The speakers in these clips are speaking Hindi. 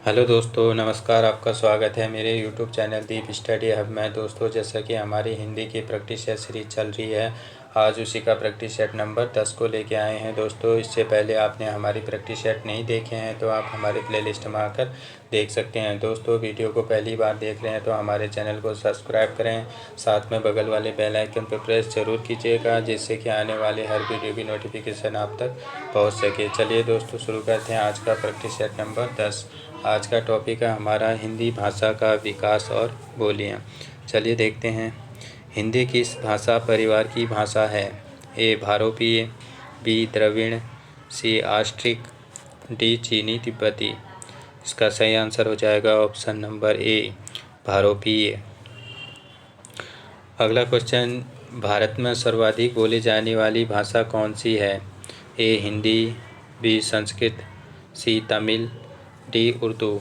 हेलो दोस्तों, नमस्कार। आपका स्वागत है मेरे यूट्यूब चैनल दीप स्टडी हब में। दोस्तों, जैसा कि हमारी हिंदी की प्रैक्टिस सेट सीरीज चल रही है, आज उसी का प्रैक्टिस सेट नंबर 10 को लेके आए हैं। दोस्तों, इससे पहले आपने हमारी प्रैक्टिस सेट नहीं देखे हैं तो आप हमारे प्लेलिस्ट में आकर देख सकते हैं। दोस्तों, वीडियो को पहली बार देख रहे हैं तो हमारे चैनल को सब्सक्राइब करें, साथ में बगल वाले बेल आइकन पर प्रेस ज़रूर कीजिएगा, जिससे कि आने वाले हर वीडियो की नोटिफिकेशन आप तक पहुँच सके। चलिए दोस्तों, शुरू करते हैं आज का प्रैक्टिस सेट नंबर 10। आज का टॉपिक है हमारा हिंदी भाषा का विकास और बोलियाँ। चलिए देखते हैं। हिंदी किस भाषा परिवार की भाषा है? ए भारोपीय, बी द्रविड़, सी ऑस्ट्रिक, डी चीनी तिब्बती। इसका सही आंसर हो जाएगा ऑप्शन नंबर ए भारोपीय। अगला क्वेश्चन, भारत में सर्वाधिक बोली जाने वाली भाषा कौन सी है? ए हिंदी, बी संस्कृत, सी तमिल, डी उर्दू।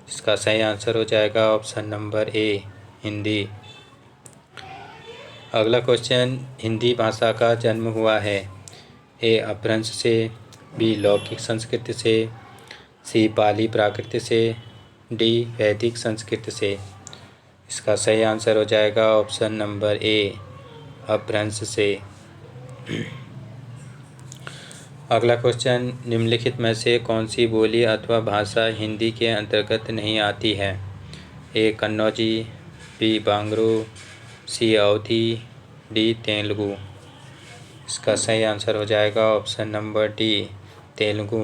इसका सही आंसर हो जाएगा ऑप्शन नंबर ए हिंदी। अगला क्वेश्चन, हिंदी भाषा का जन्म हुआ है? ए अपभ्रंश से, बी लौकिक संस्कृत से, सी पाली प्राकृत से, डी वैदिक संस्कृत से। इसका सही आंसर हो जाएगा ऑप्शन नंबर ए अपभ्रंश से। अगला क्वेश्चन, निम्नलिखित में से कौन सी बोली अथवा भाषा हिंदी के अंतर्गत नहीं आती है? ए कन्नौजी, बी बांग्रो, सी अवधी, डी तेलुगु। इसका सही आंसर हो जाएगा ऑप्शन नंबर डी तेलुगु।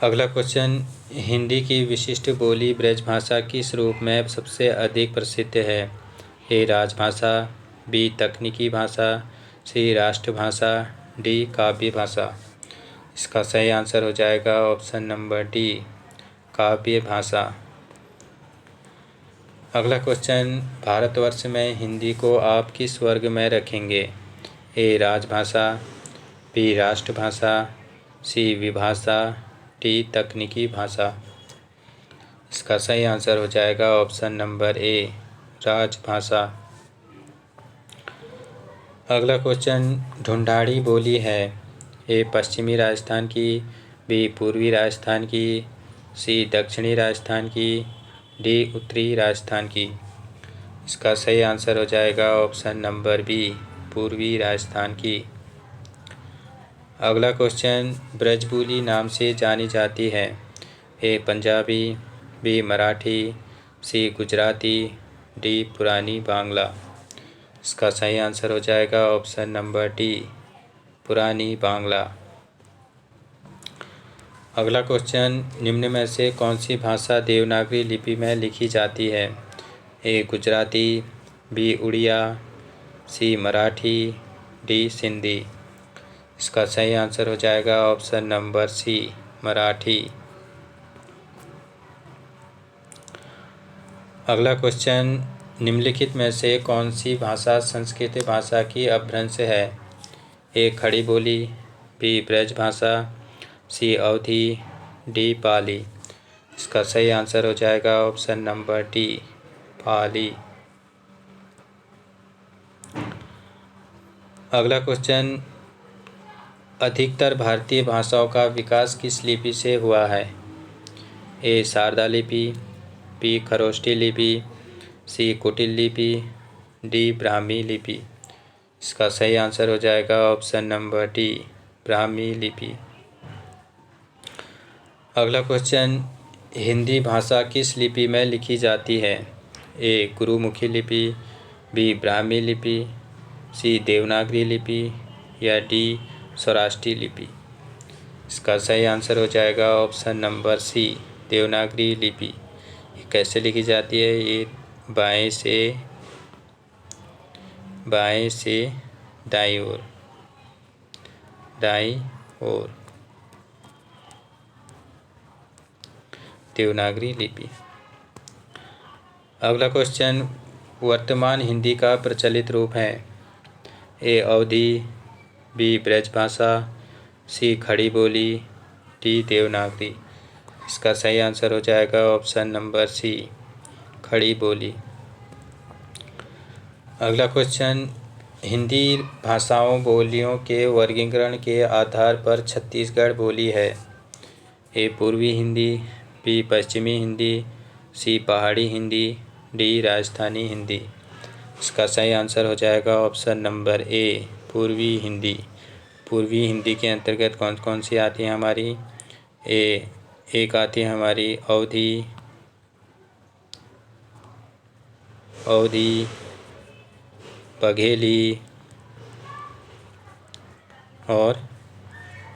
अगला क्वेश्चन, हिंदी की विशिष्ट बोली ब्रजभाषा किस रूप में सबसे अधिक प्रसिद्ध है? ए राजभाषा, बी तकनीकी भाषा, सी राष्ट्रभाषा, डी काव्य भाषा। इसका सही आंसर हो जाएगा ऑप्शन नंबर डी काव्य भाषा। अगला क्वेश्चन, भारतवर्ष में हिंदी को आप किस वर्ग में रखेंगे? ए राजभाषा, बी राष्ट्रभाषा, सी विभाषा, डी तकनीकी भाषा। इसका सही आंसर हो जाएगा ऑप्शन नंबर ए राजभाषा। अगला क्वेश्चन, ढूंढाड़ी बोली है? ए पश्चिमी राजस्थान की, बी पूर्वी राजस्थान की, सी दक्षिणी राजस्थान की, डी उत्तरी राजस्थान की। इसका सही आंसर हो जाएगा ऑप्शन नंबर बी पूर्वी राजस्थान की। अगला क्वेश्चन, ब्रजबोली नाम से जानी जाती है? ए पंजाबी, बी मराठी, सी गुजराती, डी पुरानी बांग्ला। इसका सही आंसर हो जाएगा ऑप्शन नंबर डी पुरानी बांग्ला। अगला क्वेश्चन, निम्न में से कौन सी भाषा देवनागरी लिपि में लिखी जाती है? ए गुजराती, बी उड़िया, सी मराठी, डी सिंधी। इसका सही आंसर हो जाएगा ऑप्शन नंबर सी मराठी। अगला क्वेश्चन, निम्नलिखित में से कौन सी भाषा संस्कृत भाषा की अपभ्रंश है? ए खड़ी बोली, बी ब्रजभाषा, सी अवधी, डी पाली। इसका सही आंसर हो जाएगा ऑप्शन नंबर डी पाली। अगला क्वेश्चन, अधिकतर भारतीय भाषाओं का विकास किस लिपि से हुआ है? ए शारदा लिपि, बी खरोष्ठी लिपि, सी कुटिल लिपि, डी ब्राह्मी लिपि। इसका सही आंसर हो जाएगा ऑप्शन नंबर डी ब्राह्मी लिपि। अगला क्वेश्चन, हिंदी भाषा किस लिपि में लिखी जाती है? ए गुरुमुखी लिपि, बी ब्राह्मी लिपि, सी देवनागरी लिपि, या डी सौराष्ट्री लिपि। इसका सही आंसर हो जाएगा ऑप्शन नंबर सी देवनागरी लिपि। ये कैसे लिखी जाती है? ये बाएं से दाईं ओर देवनागरी लिपि। अगला क्वेश्चन, वर्तमान हिंदी का प्रचलित रूप है? ए अवधी, बी ब्रजभाषा, सी खड़ी बोली, डी देवनागरी। इसका सही आंसर हो जाएगा ऑप्शन नंबर सी खड़ी बोली। अगला क्वेश्चन, हिंदी भाषाओं बोलियों के वर्गीकरण के आधार पर छत्तीसगढ़ बोली है? ए पूर्वी हिंदी, बी पश्चिमी हिंदी, सी पहाड़ी हिंदी, डी राजस्थानी हिंदी। इसका सही आंसर हो जाएगा ऑप्शन नंबर ए पूर्वी हिंदी। पूर्वी हिंदी के अंतर्गत कौन कौन सी आती है हमारी? एक आती है हमारी अवधी, बघेली और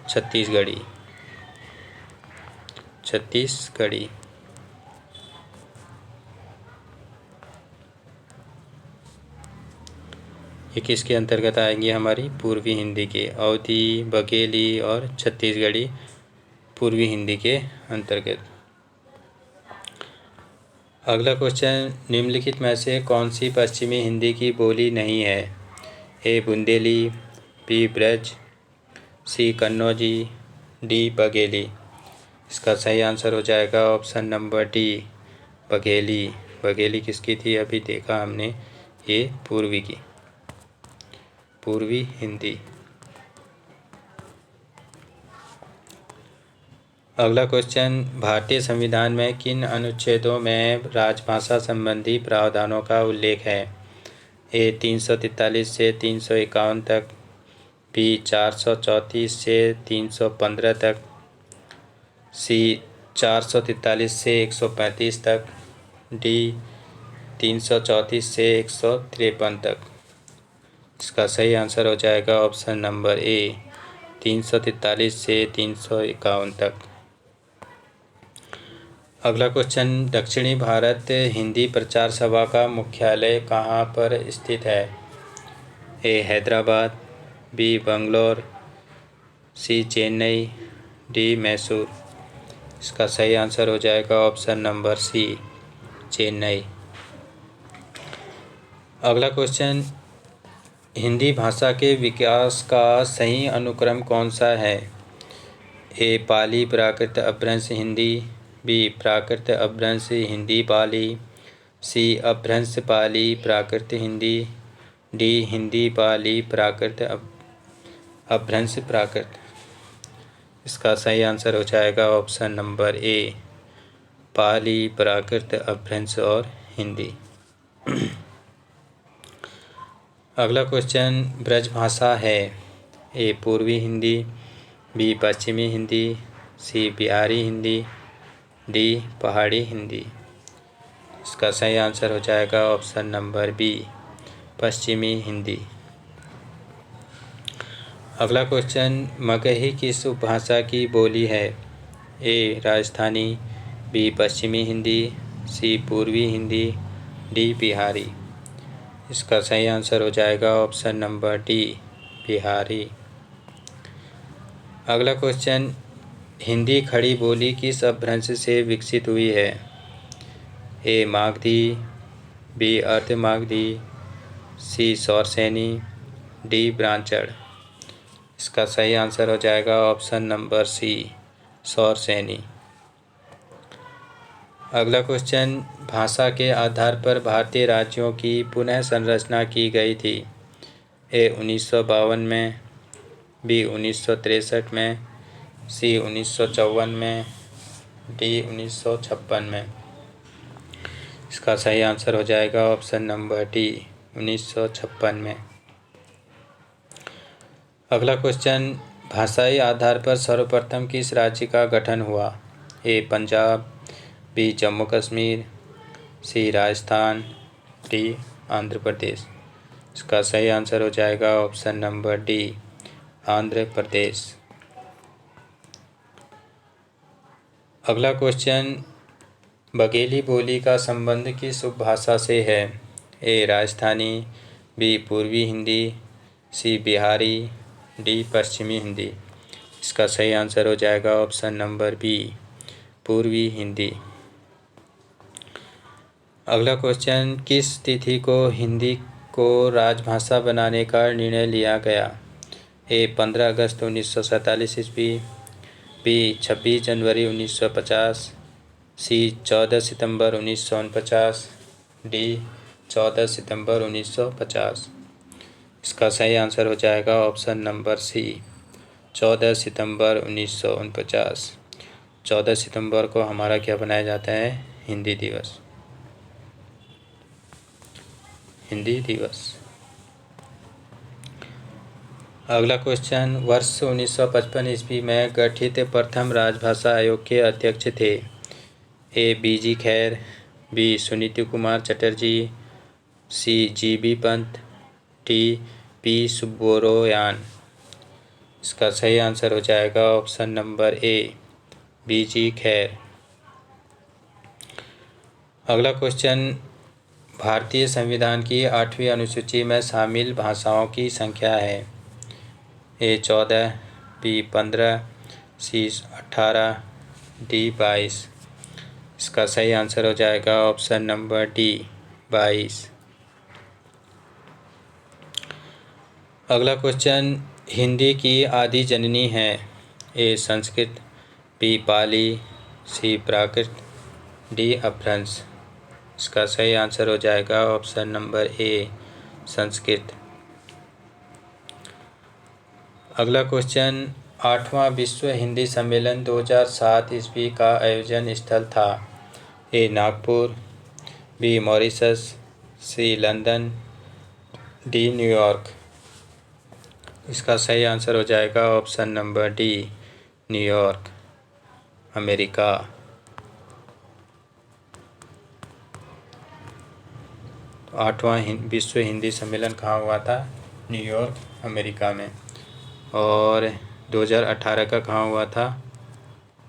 छत्तीसगढ़ी। ये किसके अंतर्गत आएंगी हमारी? पूर्वी हिंदी के। अवधी, बघेली और छत्तीसगढ़ी पूर्वी हिंदी के अंतर्गत। अगला क्वेश्चन, निम्नलिखित में से कौन सी पश्चिमी हिंदी की बोली नहीं है? ए बुंदेली, बी ब्रज, सी कन्नौजी, डी बघेली। इसका सही आंसर हो जाएगा option number D Bagheli. Bagheli किसकी थी? अभी देखा हमने, ये पूर्वी हिंदी। अगला क्वेश्चन, भारतीय संविधान में किन अनुच्छेदों में राजभाषा संबंधी प्रावधानों का उल्लेख है? ए 343 से 351 तक, बी 434 से 315 तक, सी 443 से 135 तक, डी 334 से 153 तक। इसका सही आंसर हो जाएगा ऑप्शन नंबर ए 343 से 351 तक। अगला क्वेश्चन, दक्षिणी भारत हिंदी प्रचार सभा का मुख्यालय कहाँ पर स्थित है? ए हैदराबाद, बी बंगलौर, सी चेन्नई, डी मैसूर। इसका सही आंसर हो जाएगा ऑप्शन नंबर सी चेन्नई। अगला क्वेश्चन, हिंदी भाषा के विकास का सही अनुक्रम कौन सा है? ए पाली प्राकृत अपभ्रंश हिंदी, बी प्राकृत अपभ्रंश हिंदी पाली, सी अपभ्रंश पाली प्राकृत हिंदी, डी हिंदी पाली प्राकृत अपभ्रंश प्राकृत। इसका सही आंसर हो जाएगा option number A Pali Prakrit अपभ्रंश और हिंदी। अगला क्वेश्चन, ब्रजभाषा है? ए पूर्वी हिंदी, बी पश्चिमी हिंदी, सी बिहारी हिंदी, डी पहाड़ी हिंदी। इसका सही आंसर हो जाएगा ऑप्शन नंबर बी पश्चिमी हिंदी। अगला क्वेश्चन, मगही किस उपभाषा की बोली है? ए राजस्थानी, बी पश्चिमी हिंदी, सी पूर्वी हिंदी, डी बिहारी। इसका सही आंसर हो जाएगा ऑप्शन नंबर डी बिहारी। अगला क्वेश्चन, हिंदी खड़ी बोली किस अपभ्रंश से विकसित हुई है? ए मागधी, बी अर्ध मागधी, सी सौरसैनी, डी ब्राह्मण। इसका सही आंसर हो जाएगा ऑप्शन नंबर सी सौरसैनी। अगला क्वेश्चन, भाषा के आधार पर भारतीय राज्यों की पुनः संरचना की गई थी? ए 1952 में, बी 1963 में, सी 1954 में, डी 1956 में। इसका सही आंसर हो जाएगा ऑप्शन नंबर डी 1956 में। अगला क्वेश्चन, भाषाई आधार पर सर्वप्रथम किस राज्य का गठन हुआ? ए पंजाब, बी जम्मू कश्मीर, सी राजस्थान, डी आंध्र प्रदेश। इसका सही आंसर हो जाएगा option number D Andhra Pradesh. अगला क्वेश्चन, बघेली बोली का संबंध किस उपभाषा से है? ए राजस्थानी, बी पूर्वी हिंदी, सी बिहारी, डी पश्चिमी हिंदी। इसका सही आंसर हो जाएगा ऑप्शन नंबर बी पूर्वी हिंदी। अगला क्वेश्चन, किस तिथि को हिंदी को राजभाषा बनाने का निर्णय लिया गया? ए 15 अगस्त 1947 ईस्वी, बी 26 जनवरी 1950, सी 14 सितंबर 1949, डी 14 सितंबर 1950। इसका सही आंसर हो जाएगा ऑप्शन नंबर सी 14 सितंबर 1949। 14 सितंबर को हमारा क्या बनाया जाता है? हिंदी दिवस। हिंदी दिवस। अगला क्वेश्चन, वर्ष 1955 ईस्वी में गठित प्रथम राजभाषा आयोग के अध्यक्ष थे? ए बीजी खैर, बी सुनीति कुमार चटर्जी, सी जीबी पंत, डी पी सुब्बोरोयान। इसका सही आंसर हो जाएगा ऑप्शन नंबर ए, बीजी खैर। अगला क्वेश्चन, भारतीय संविधान की 8वीं अनुसूची में शामिल भाषाओं की संख्या है? ए 14, बी 15, सी 18, डी 22। इसका सही आंसर हो जाएगा ऑप्शन नंबर डी, 22। अगला क्वेश्चन, हिंदी की आदि जननी है? ए संस्कृत, बी पाली, सी प्राकृत, डी अपभ्रंश। इसका सही आंसर हो जाएगा ऑप्शन नंबर ए, संस्कृत। अगला क्वेश्चन, 8वां विश्व हिंदी सम्मेलन 2007 ईस्वी का आयोजन स्थल था? ए नागपुर, बी मॉरिशस, सी लंदन, डी न्यूयॉर्क। इसका सही आंसर हो जाएगा option number D, New York, America. तो 8वां विश्व हिंदी सम्मेलन कहाँ हुआ था? न्यूयॉर्क, अमेरिका में। और 2018 का कहाँ हुआ था?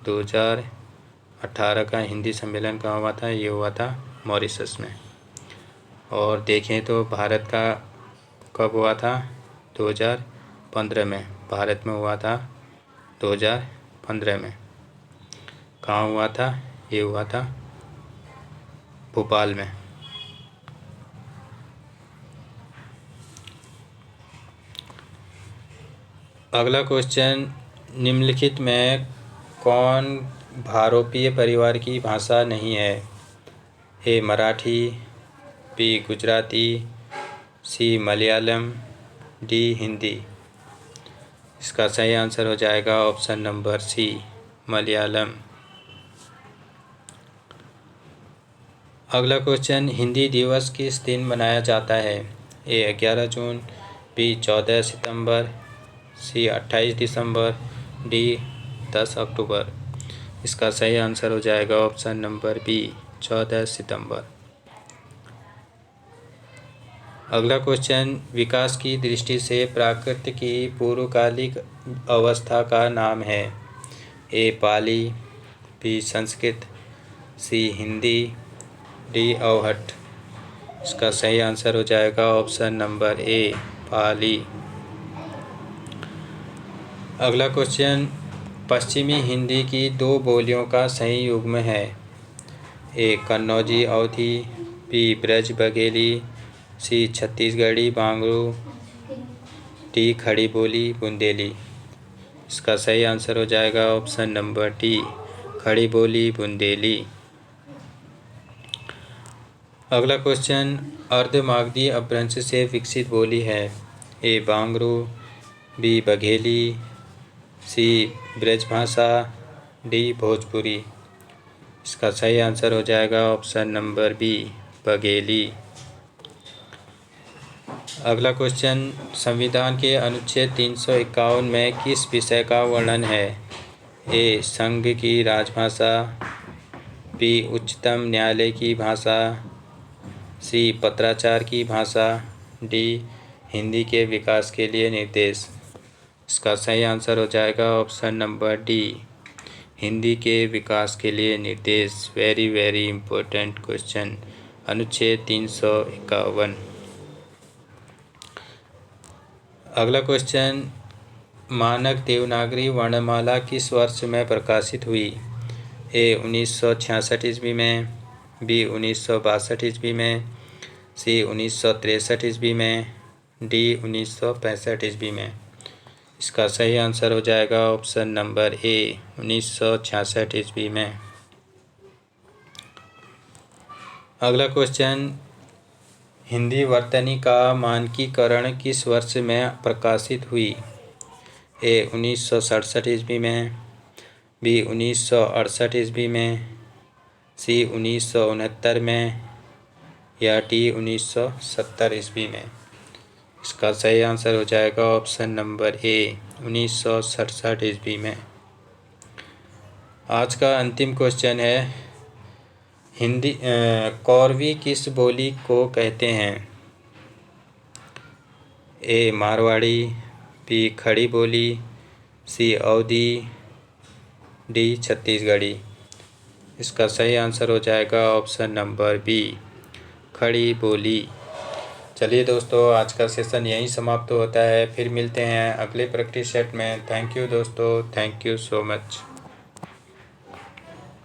2018 का हिंदी सम्मेलन कहाँ हुआ था? ये हुआ था मॉरिशस में। और देखें तो भारत का कब हुआ था? 2015 में। भारत में हुआ था 2015 में। कहाँ हुआ था? ये हुआ था भोपाल में। अगला क्वेश्चन, निम्नलिखित में कौन भारोपीय परिवार की भाषा नहीं है? ए मराठी, बी गुजराती, सी मलयालम, डी हिंदी। इसका सही आंसर हो जाएगा ऑप्शन नंबर सी, मलयालम। अगला क्वेश्चन, हिंदी दिवस किस दिन मनाया जाता है? ए 11 जून, बी 14 सितंबर, सी 28 दिसंबर, डी 10 अक्टूबर। इसका सही आंसर हो जाएगा ऑप्शन नंबर बी, 14 सितंबर। अगला क्वेश्चन, विकास की दृष्टि से प्राकृत की पूर्वकालिक अवस्था का नाम है? ए पाली, बी संस्कृत, सी हिंदी, डी अवहट्ठ। इसका सही आंसर हो जाएगा ऑप्शन नंबर ए, पाली। अगला क्वेश्चन, पश्चिमी हिंदी की 2 बोलियों का सही युग्म है? ए कन्नौजी अवधी, बी ब्रज बघेली, सी छत्तीसगढ़ी बांगड़ू, डी खड़ी बोली बुंदेली। इसका सही आंसर हो जाएगा ऑप्शन नंबर डी, खड़ी बोली बुंदेली। अगला क्वेश्चन, अर्धमागधी अपभ्रंश से विकसित बोली है? ए बांगड़ू, बी बघेली, सी ब्रजभाषा, डी भोजपुरी। इसका सही आंसर हो जाएगा ऑप्शन नंबर बी, बघेली। अगला क्वेश्चन, संविधान के अनुच्छेद 351 में किस विषय का वर्णन है? ए संघ की राजभाषा, बी उच्चतम न्यायालय की भाषा, सी पत्राचार की भाषा, डी हिंदी के विकास के लिए निर्देश। इसका सही आंसर हो जाएगा ऑप्शन नंबर डी, हिंदी के विकास के लिए निर्देश। वेरी वेरी इम्पोर्टेंट क्वेश्चन, अनुच्छेद 351। अगला क्वेश्चन, मानक देवनागरी वर्णमाला किस वर्ष में प्रकाशित हुई? ए 1966 ईस्वी में, बी 1962 ईस्वी में, सी 1963 ईस्वी में, डी 1965 ईस्वी में। इसका सही आंसर हो जाएगा ऑप्शन नंबर ए, 1966 ईस्वी में। अगला क्वेश्चन, हिंदी वर्तनी का मानकीकरण किस वर्ष में प्रकाशित हुई? ए 1967 ईस्वी में, बी 1968 ईस्वी में, सी 1969 में, या डी 1970 ईस्वी में। इसका सही आंसर हो जाएगा ऑप्शन नंबर ए 1967 ईस्वी में। आज का अंतिम क्वेश्चन है, हिंदी कौरवी किस बोली को कहते हैं? ए मारवाड़ी, बी खड़ी बोली, सी अवधी, डी छत्तीसगढ़ी। इसका सही आंसर हो जाएगा ऑप्शन नंबर बी खड़ी बोली। चलिए दोस्तों, आज का सेशन यहीं समाप्त होता है। फिर मिलते हैं अगले प्रैक्टिस सेट में। थैंक यू दोस्तों, थैंक यू सो मच।